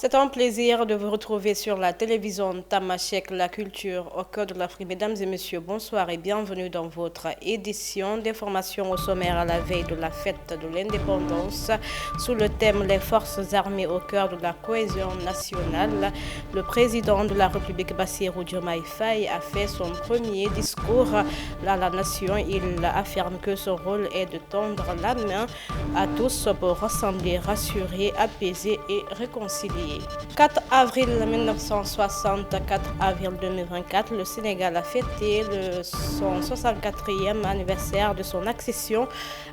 C'est un plaisir de vous retrouver sur la télévision Tamashek, la culture au cœur de l'Afrique. Mesdames et messieurs, bonsoir et bienvenue dans votre édition d'information au sommaire à la veille de la fête de l'indépendance. Sous le thème Les forces armées au cœur de la cohésion nationale, le président de la République Bassirou Diomaye Faye a fait son premier discours à la nation. Il affirme que son rôle est de tendre la main à tous pour rassembler, rassurer, apaiser et réconcilier. 4 avril 1960, 4 avril 2024, le Sénégal a fêté son 64e anniversaire de son accession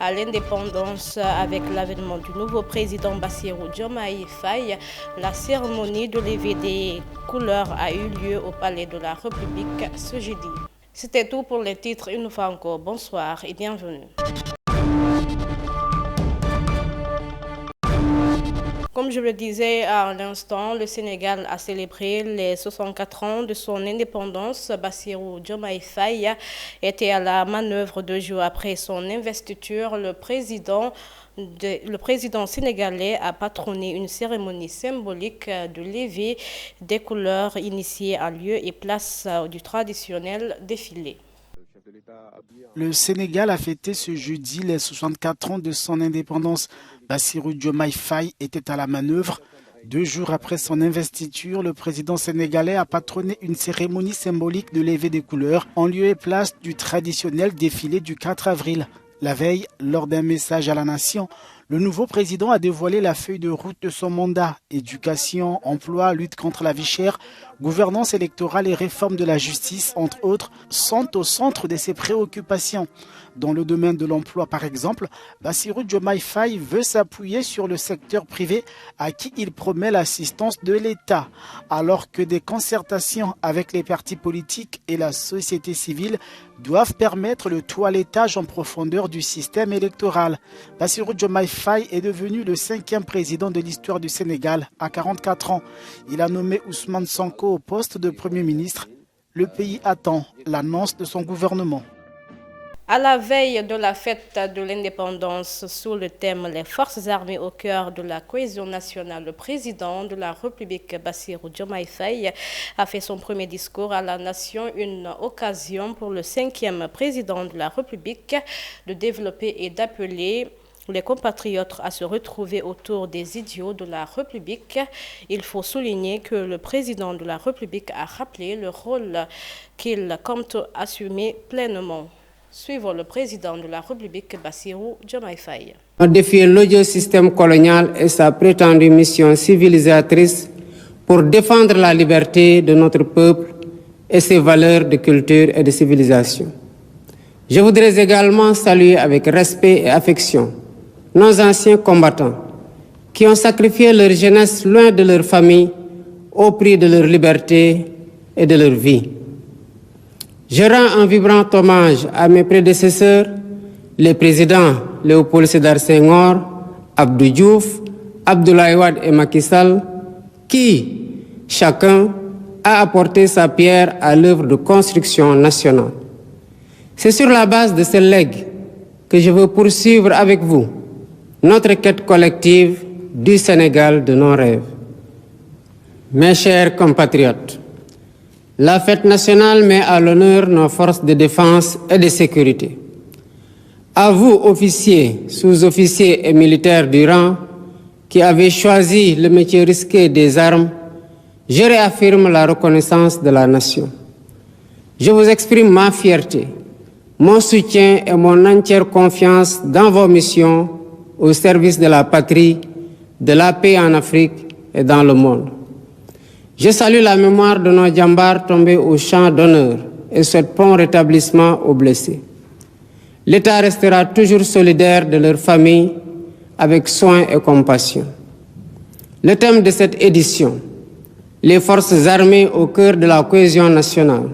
à l'indépendance avec l'avènement du nouveau président Bassirou Diomaye Faye. La cérémonie de levée des couleurs a eu lieu au Palais de la République ce jeudi. C'était tout pour les titres. Une fois encore, bonsoir et bienvenue. Comme je le disais à l'instant, le Sénégal a célébré les 64 ans de son indépendance. Bassirou Diomaye Faye était à la manœuvre 2 jours après son investiture. Le président sénégalais a patronné une cérémonie symbolique de levée des couleurs initiée à lieu et place du traditionnel défilé. Le Sénégal a fêté ce jeudi les 64 ans de son indépendance. Bassirou Diomaye Faye était à la manœuvre. 2 jours après son investiture, le président sénégalais a patronné une cérémonie symbolique de levée des couleurs en lieu et place du traditionnel défilé du 4 avril. La veille, lors d'un message à la nation, le nouveau président a dévoilé la feuille de route de son mandat. Éducation, emploi, lutte contre la vie chère, gouvernance électorale et réforme de la justice, entre autres, sont au centre de ses préoccupations. Dans le domaine de l'emploi, par exemple, Bassirou Diomaye Faye veut s'appuyer sur le secteur privé à qui il promet l'assistance de l'État, alors que des concertations avec les partis politiques et la société civile doivent permettre le toilettage en profondeur du système électoral. Bassirou Diomaye Faye est devenu le 5e président de l'histoire du Sénégal à 44 ans. Il a nommé Ousmane Sonko au poste de Premier ministre. Le pays attend l'annonce de son gouvernement. À la veille de la fête de l'indépendance, sous le thème Les forces armées au cœur de la cohésion nationale, le président de la République Bassirou Diomaye Faye a fait son premier discours à la nation, une occasion pour le 5e président de la République de développer et d'appeler les compatriotes à se retrouver autour des idéaux de la République. Il faut souligner que le président de la République a rappelé le rôle qu'il compte assumer pleinement. Suivons le président de la République, Bassirou Diomaye Faye. On défie l'audio-système colonial et sa prétendue mission civilisatrice pour défendre la liberté de notre peuple et ses valeurs de culture et de civilisation. Je voudrais également saluer avec respect et affection nos anciens combattants qui ont sacrifié leur jeunesse loin de leur famille au prix de leur liberté et de leur vie. Je rends un vibrant hommage à mes prédécesseurs, les présidents Léopold Sédar Senghor, Abdou Diouf, Abdoulaye Wade et Macky Sall, qui, chacun, a apporté sa pierre à l'œuvre de construction nationale. C'est sur la base de ce legs que je veux poursuivre avec vous notre quête collective du Sénégal de nos rêves. Mes chers compatriotes, la fête nationale met à l'honneur nos forces de défense et de sécurité. À vous, officiers, sous-officiers et militaires du rang, qui avez choisi le métier risqué des armes, je réaffirme la reconnaissance de la nation. Je vous exprime ma fierté, mon soutien et mon entière confiance dans vos missions au service de la patrie, de la paix en Afrique et dans le monde. Je salue la mémoire de nos djambars tombés au champ d'honneur et souhaite prompt rétablissement aux blessés. L'État restera toujours solidaire de leurs familles avec soin et compassion. Le thème de cette édition, les forces armées au cœur de la cohésion nationale.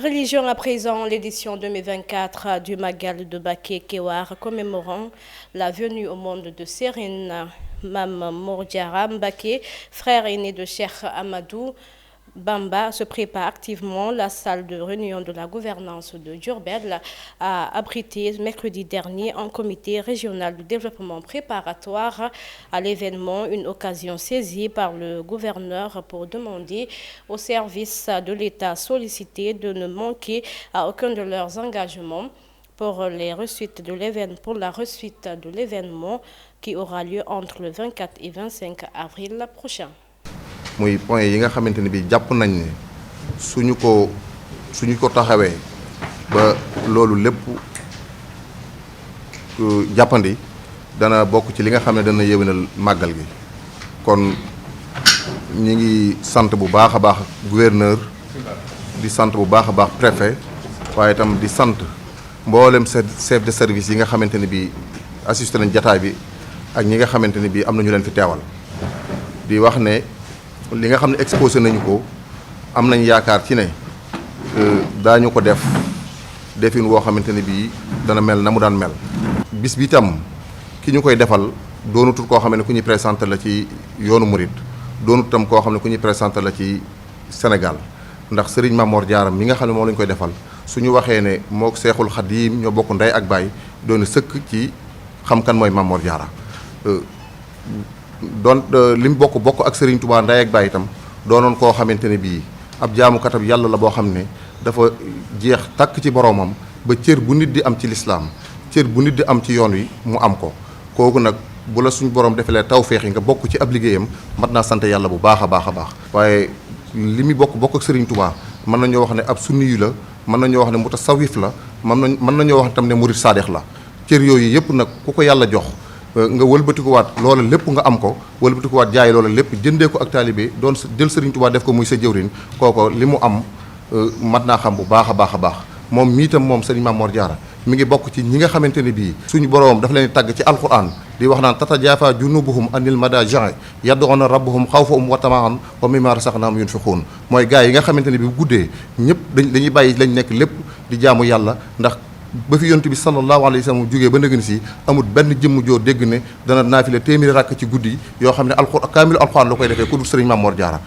Religion à présent, l'édition 2024 du Magal de Baké Kewar commémorant la venue au monde de Serine Mam Mordiara Mbaké, frère aîné de Cheikh Amadou Bamba se prépare activement. La salle de réunion de la gouvernance de Diourbel a abrité mercredi dernier un comité régional de développement préparatoire à l'événement, une occasion saisie par le gouverneur pour demander aux services de l'État sollicités de ne manquer à aucun de leurs engagements pour la reçute de l'événement qui aura lieu entre le 24 et 25 avril prochain. muy point yi nga xamante ni bi jàpp nañ ne suñu ko taxawee ba loolu lépp jàppandi dana bokk ci li nga xam ne dana yéwénal màggal gi kon ñi ngi sant bu baax a baax gouverneur di sant bu baax a baax préfet waaye itam di sant mboolem chef de service yi nga xamante ni bi assisté nañ jataay bi ak ñi nga xamante ni bi am na ñu leen fi teewal di wax ne li nga xam ne exposé nañu ko am nañ yaakaar ci ne daañu ko def defin woo xamante ne bii dana mel na mu daan mel. bis bi itam ki ñu koy defal doonutul koo xam ne ku ñuy présenté la ci yoonu murit doonut itam koo xam ne ku ñuy présenté la ci Sénégal ndax Serigne Mamor Diarra mi nga xam ne moom la ñu koy defal suñu waxee ne moo Seexul Xadiim ñoo bokk ndey ak baay doon sëkk ci xam kan mooy Mamor Diarra. doon li mu bokk ak Serigne Touba Nday ak Baay itam doonoon koo xamante ne bii ab jaamukatab yàlla la boo xam ne dafa jeex tàkk ci boroomam ba cër bu nit di am ci lislaam cër bu nit di am ci yoon wi mu am ko kooku nag bu la suñu borom defalee tawféex yi nga bokk ci ab liggéeyam mat naa sant yàlla bu baax a baax a baax. waaye li muy bokk ak Serigne Touba mën nañoo wax ne ab sunni yu la mën nañoo wax ne mutasawif la mën nañoo wax tam ne murid saadix la cër yooyu yëpp nag ku ko yàlla jox. nga wëlbatikuwaat loola lépp nga am ko wëlbatikuwaat jaay loola lépp jëndee ko ak taalibe doon jël Serigne Touba def ko muy sa jëwriñ kooko li mu am mat naa xam bu baax a baax a baax moom mii tam moom Serigne Mamor Diarra mi ngi bokk ci ñi nga xamante ne bii suñu boroom dafa leen di tàgg ci alquran di wax naan tatajaafa junubuhum anil madaaji' yad'uuna rabbahum xawfan wa tamaan wa mimmaa razaqnaahum yunfiquun mooy gars yi nga xamante ne bii bu guddee ñëpp dañuy bàyyi lañ nekk lépp di jaamu yàlla ndax ba fi yonent bi sallallahu alayhi wa sallam jógee ba ndëgën si amul benn jëmm joo dégg ne dana naafile téeméeri rakk ci guddi yoo xam ne kaamilu alxuraan la koy defee ku dul sëriñ Mamor Diarra.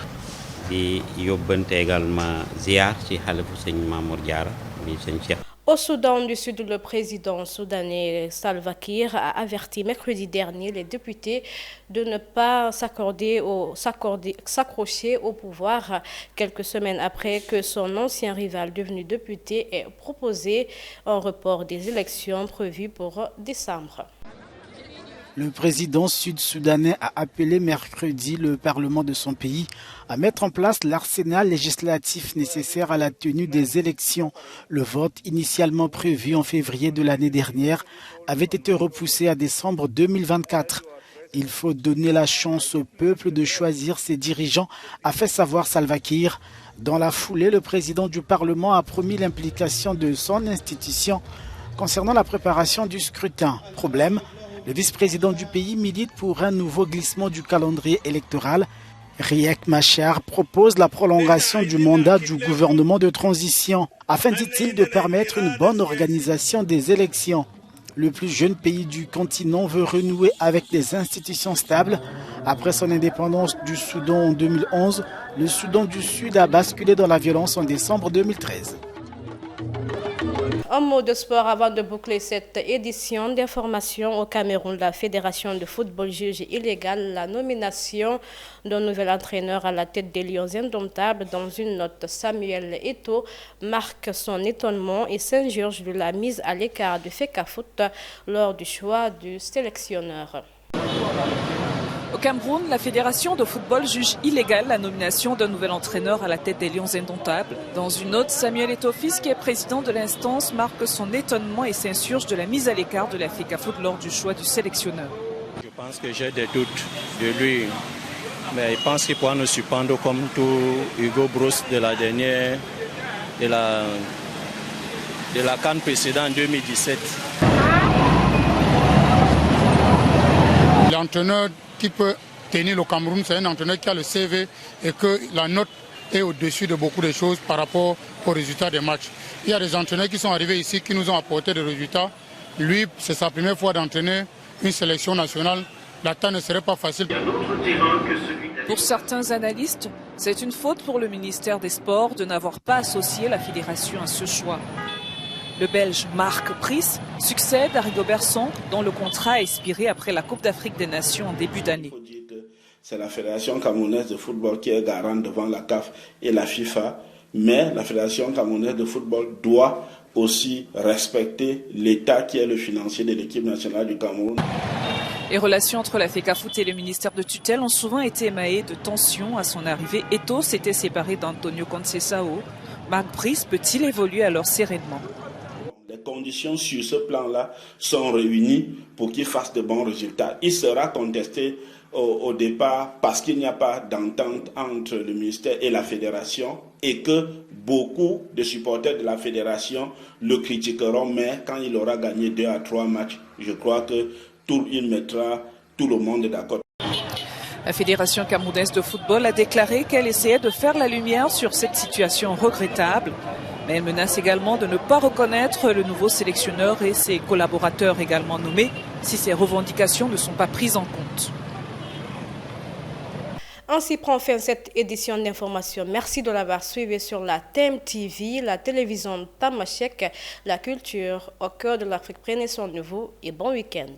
di yóbbante également ziar ci xalifu sëñ Mamor Diarra di sëñ Cheikh. Au Soudan du Sud, le président soudanais Salva Kiir a averti mercredi dernier les députés de ne pas s'accrocher au pouvoir quelques semaines après que son ancien rival devenu député ait proposé un report des élections prévues pour décembre. Le président sud-soudanais a appelé mercredi le Parlement de son pays à mettre en place l'arsenal législatif nécessaire à la tenue des élections. Le vote, initialement prévu en février de l'année dernière, avait été repoussé à décembre 2024. Il faut donner la chance au peuple de choisir ses dirigeants, a fait savoir Salva Kiir. Dans la foulée, le président du Parlement a promis l'implication de son institution concernant la préparation du scrutin. Problème, le vice-président du pays milite pour un nouveau glissement du calendrier électoral. Riek Machar propose la prolongation du mandat du gouvernement de transition afin, dit-il, de permettre une bonne organisation des élections. Le plus jeune pays du continent veut renouer avec des institutions stables. Après son indépendance du Soudan en 2011, le Soudan du Sud a basculé dans la violence en décembre 2013. Un mot de sport avant de boucler cette édition d'information. Au Cameroun, la Fédération de football juge illégale la nomination d'un nouvel entraîneur à la tête des Lions indomptables. Dans une note, Samuel Eto'o marque son étonnement et s'injure de la mise à l'écart du FECAFOOT lors du choix du sélectionneur. Au Cameroun, la Fédération de football juge illégale la nomination d'un nouvel entraîneur à la tête des Lions indomptables. Dans une note, Samuel Eto'o, qui est président de l'instance, marque son étonnement et s'insurge de la mise à l'écart de la FECAFOOT lors du choix du sélectionneur. Je pense que j'ai des doutes de lui, mais je pense qu'il pourra nous surprendre comme tout Hugo Broos de la dernière, de la CAN précédente en 2017. L'entraîneur qui peut tenir le Cameroun, c'est un entraîneur qui a le CV et que la note est au-dessus de beaucoup de choses par rapport aux résultats des matchs. Il y a des entraîneurs qui sont arrivés ici, qui nous ont apporté des résultats. Lui, c'est sa première fois d'entraîner une sélection nationale. La tâche ne serait pas facile. Pour certains analystes, C'est une faute pour le ministère des Sports de n'avoir pas associé la fédération à ce choix. Le Belge Marc Pries succède à Rigobert Song, dont le contrat a expiré après la Coupe d'Afrique des Nations en début d'année. C'est la Fédération camerounaise de football qui est garante devant la CAF et la FIFA, mais la Fédération camerounaise de football doit aussi respecter l'État qui est le financier de l'équipe nationale du Cameroun. Les relations entre la FECAFOOT et le ministère de tutelle ont souvent été émaillées de tensions. À son arrivée, Eto'o s'était séparé d'Antonio Conceição. Marc Pries peut-il évoluer alors sereinement? Les conditions sur ce plan-là sont réunies pour qu'il fasse de bons résultats. Il sera contesté au départ parce qu'il n'y a pas d'entente entre le ministère et la fédération et que beaucoup de supporters de la fédération le critiqueront, mais quand il aura gagné 2 à 3 matchs, je crois que il mettra tout le monde d'accord. La Fédération camerounaise de football a déclaré qu'elle essayait de faire la lumière sur cette situation regrettable, mais elle menace également de ne pas reconnaître le nouveau sélectionneur et ses collaborateurs également nommés si ces revendications ne sont pas prises en compte. Ainsi prend fin cette édition d'information. Merci de l'avoir suivi sur la TEM TV, la télévision Tamashek, la culture au cœur de l'Afrique. Prenez soin de vous et bon week-end.